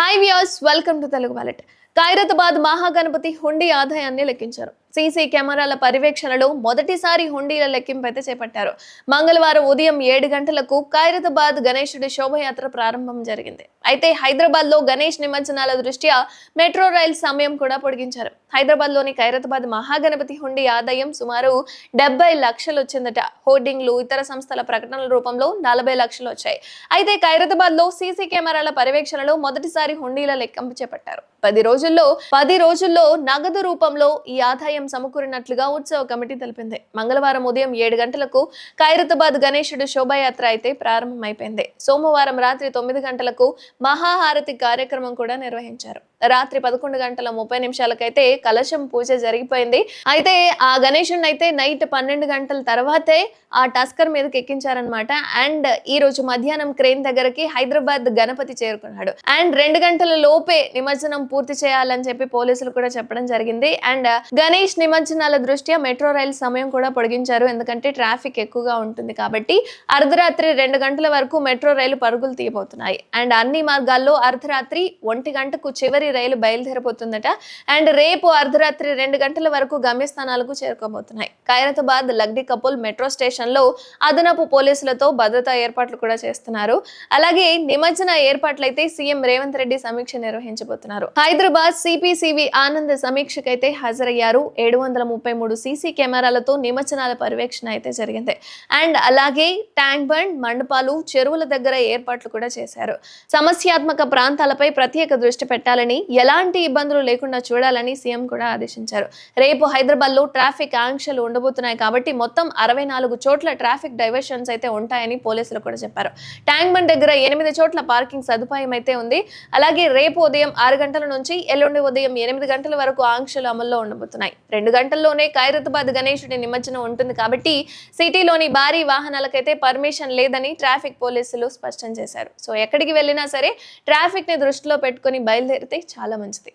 Hi viewers, welcome to Telugu wallet. Khairatabad Mahaganapati హుండీ ఆదాయాన్ని లెక్కించారు. సీసీ కెమెరాల పర్యవేక్షణలో మొదటిసారి హుండీల లెక్కింపు అయితే చేపట్టారు. మంగళవారం ఉదయం 7 గంటలకు ఖైరతాబాద్ గణేశుడి శోభయాత్ర ప్రారంభం జరిగింది. అయితే హైదరాబాద్ లో గణేష్ నిమజ్జనాల దృష్ట్యా మెట్రో రైల్ సమయం కూడా పొడిగించారు. హైదరాబాద్ లోని ఖైరతాబాద్ మహాగణపతి హుండీ ఆదాయం సుమారు 70 లక్షలు వచ్చిందట. హోర్డింగ్లు, ఇతర సంస్థల ప్రకటనల రూపంలో 40 లక్షలు వచ్చాయి. అయితే ఖైరతాబాద్ లో సీసీ కెమెరాల పర్యవేక్షణలో మొదటిసారి హుండీల లెక్కింపు చేపట్టారు. 10 రోజుల్లో నగదు రూపంలో ఈ ఆదాయం సమకూరినట్లుగా ఉత్సవ కమిటీ తెలిపింది. మంగళవారం ఉదయం 7 గంటలకు ఖైరతాబాద్ గణేశుడి శోభయాత్ర అయితే ప్రారంభమైపోయింది. సోమవారం రాత్రి 9 గంటలకు మహాహారతి కార్యక్రమం కూడా నిర్వహించారు. రాత్రి 11:30 కలశం పూజ జరిగిపోయింది. అయితే ఆ గణేశుడిని అయితే నైట్ 12 గంటల తర్వాతే ఆ టస్కర్ మీదకి ఎక్కించారనమాట. అండ్ ఈ రోజు మధ్యాహ్నం క్రేన్ దగ్గరకి హైదరాబాద్ గణపతి చేరుకున్నాడు. అండ్ 2 గంటల లోపే నిమజ్జనం పూర్తి చేయాలని చెప్పి పోలీసులు కూడా చెప్పడం జరిగింది. అండ్ గణేష్ నిమజ్జనాల దృష్ట్యా మెట్రో రైల్ సమయం కూడా పొడిగించారు. ఎందుకంటే ట్రాఫిక్ ఎక్కువగా ఉంటుంది కాబట్టి అర్ధరాత్రి 2 గంటల వరకు మెట్రో రైలు పరుగులు తీయబోతున్నాయి. అండ్ అన్ని మార్గాల్లో అర్ధరాత్రి 1 గంటకు చివరి రైలు బయలుదేరబోతుందట. అండ్ రేపు అర్ధరాత్రి 2 గంటల వరకు గమ్యస్థానాలకు చేరుకోబోతున్నాయి. ఖైరతాబాద్ లగ్డి కపుల్ మెట్రో స్టేషన్ లో అదనపు పోలీసులతో భద్రతా ఏర్పాట్లు కూడా చేస్తున్నారు. అలాగే నిమజ్జన ఏర్పాట్లయితే సీఎం రేవంత్ రెడ్డి సమీక్ష నిర్వహించబోతున్నారు. హైదరాబాద్ సిపిసివి ఆనంద్ సమీక్షకైతే హాజరయ్యారు. 733 సీసీ కెమెరాలతో నిమజ్జనాల పర్యవేక్షణ అయితే జరిగింది. అండ్ అలాగే ట్యాంక్ బండ్, మండపాలు, చెరువుల దగ్గర ఏర్పాట్లు కూడా చేశారు. సమస్యాత్మక ప్రాంతాలపై ప్రత్యేక దృష్టి పెట్టాలని, ఎలాంటి ఇబ్బందులు లేకుండా చూడాలని సీఎం కూడా ఆదేశించారు. రేపు హైదరాబాద్ లో ట్రాఫిక్ ఆంక్షలు ఉండబోతున్నాయి కాబట్టి మొత్తం 64 చోట్ల ట్రాఫిక్ డైవర్షన్స్ అయితే ఉంటాయని పోలీసులు కూడా చెప్పారు. ట్యాంక్ బండ్ దగ్గర 8 చోట్ల పార్కింగ్ సదుపాయం అయితే ఉంది. అలాగే రేపు ఉదయం 6 గంటల నుంచి ఎల్లుండి ఉదయం 8 గంటల వరకు ఆంక్షలు అమల్లో ఉండబోతున్నాయి. 2 గంటల్లోనే ఖైరతాబాద్ గణేశుడి నిమజ్జనం ఉంటుంది కాబట్టి సిటీలోని భారీ వాహనాలకైతే పర్మిషన్ లేదని ట్రాఫిక్ పోలీసులు స్పష్టం చేశారు. సో ఎక్కడికి వెళ్ళినా సరే ట్రాఫిక్ ని దృష్టిలో పెట్టుకుని బయలుదేరితే చాలా మంచిది.